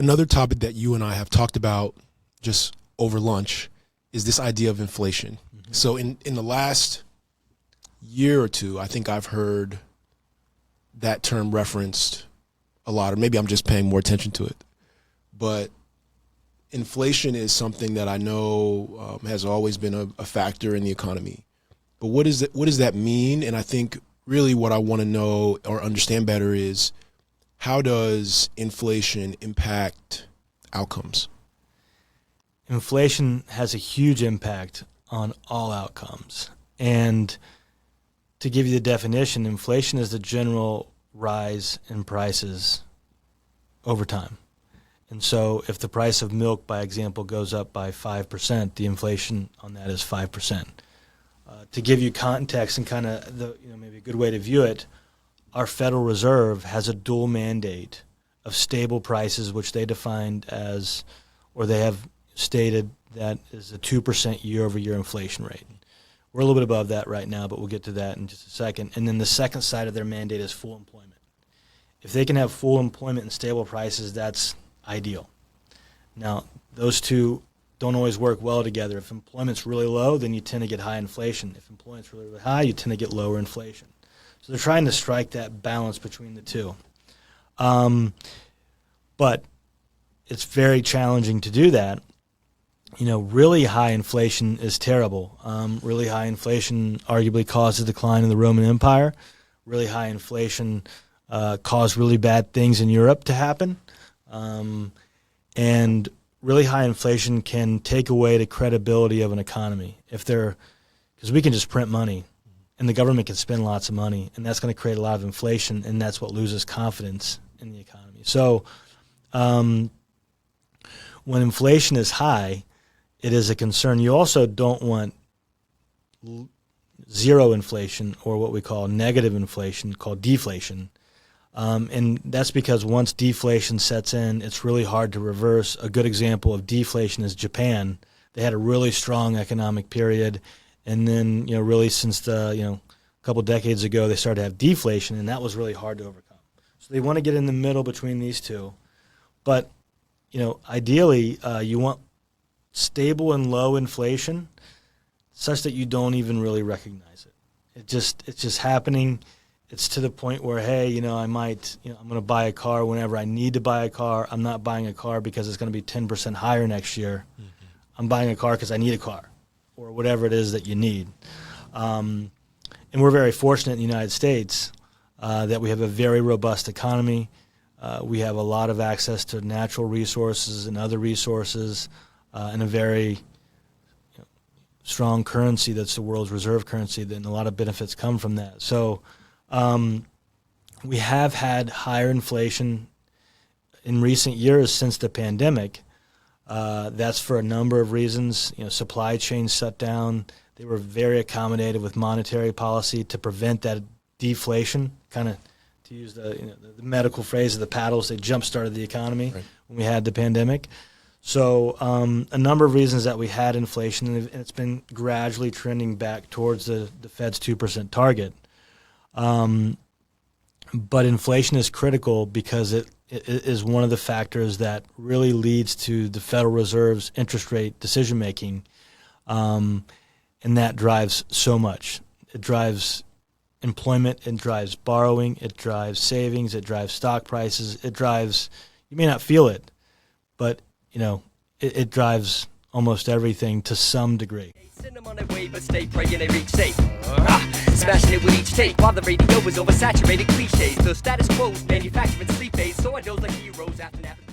Another topic that you and I have talked about just over lunch is this idea of inflation. Mm-hmm. So in the last year or two, I think I've heard that term referenced a lot, or maybe I'm just paying more attention to it. But inflation is something that I know has always been a factor in the economy. But what does that mean? And I think really what I want to know or understand better is, how does inflation impact outcomes? Inflation has a huge impact on all outcomes. And to give you the definition, inflation is the general rise in prices over time. And so if the price of milk, by example, goes up by 5%, the inflation on that is 5%. To give you context and kind of maybe a good way to view it, our Federal Reserve has a dual mandate of stable prices, which they defined as, or they have stated that is a 2% year-over-year inflation rate. We're a little bit above that right now, but we'll get to that in just a second. And then the second side of their mandate is full employment. If they can have full employment and stable prices, that's ideal. Now, those two don't always work well together. If employment's really low, then you tend to get high inflation. If employment's really, really high, you tend to get lower inflation. So they're trying to strike that balance between the two. But it's very challenging to do that. Really high inflation is terrible. Really high inflation arguably caused a decline in the Roman Empire. Really high inflation caused really bad things in Europe to happen. And really high inflation can take away the credibility of an economy because we can just print money and the government can spend lots of money, and that's going to create a lot of inflation, and that's what loses confidence in the economy. So when inflation is high, it is a concern. You also don't want zero inflation, or what we call negative inflation, called deflation. And that's because once deflation sets in, it's really hard to reverse. A good example of deflation is Japan. They had a really strong economic period, and then really since a couple decades ago, they started to have deflation, and that was really hard to overcome. So they want to get in the middle between these two. But ideally, you want stable and low inflation such that you don't even really recognize it. It's just happening. It's to the point where, hey, I'm going to buy a car whenever I need to buy a car. I'm not buying a car because it's going to be 10% higher next year. Mm-hmm. I'm buying a car because I need a car, or whatever it is that you need. And we're very fortunate in the United States that we have a very robust economy. We have a lot of access to natural resources and other resources, and a very strong currency that's the world's reserve currency, and a lot of benefits come from that. So we have had higher inflation in recent years since the pandemic. That's for a number of reasons. Supply chains shut down. They were very accommodative with monetary policy to prevent that deflation, kind of to use the medical phrase of the paddles. They jump-started the economy when we had the pandemic. So a number of reasons that we had inflation, and it's been gradually trending back towards the Fed's 2% target. But inflation is critical because it is one of the factors that really leads to the Federal Reserve's interest rate decision-making, and that drives so much. It drives employment, it drives borrowing, it drives savings, it drives stock prices, it drives, you may not feel it, but it drives almost everything to some degree. Send them on their way, but stay praying they reach safe. Smashing it with each tape while the radio is oversaturated cliches. The status quo's manufacturing sleep aids, so I doze like heroes after napping.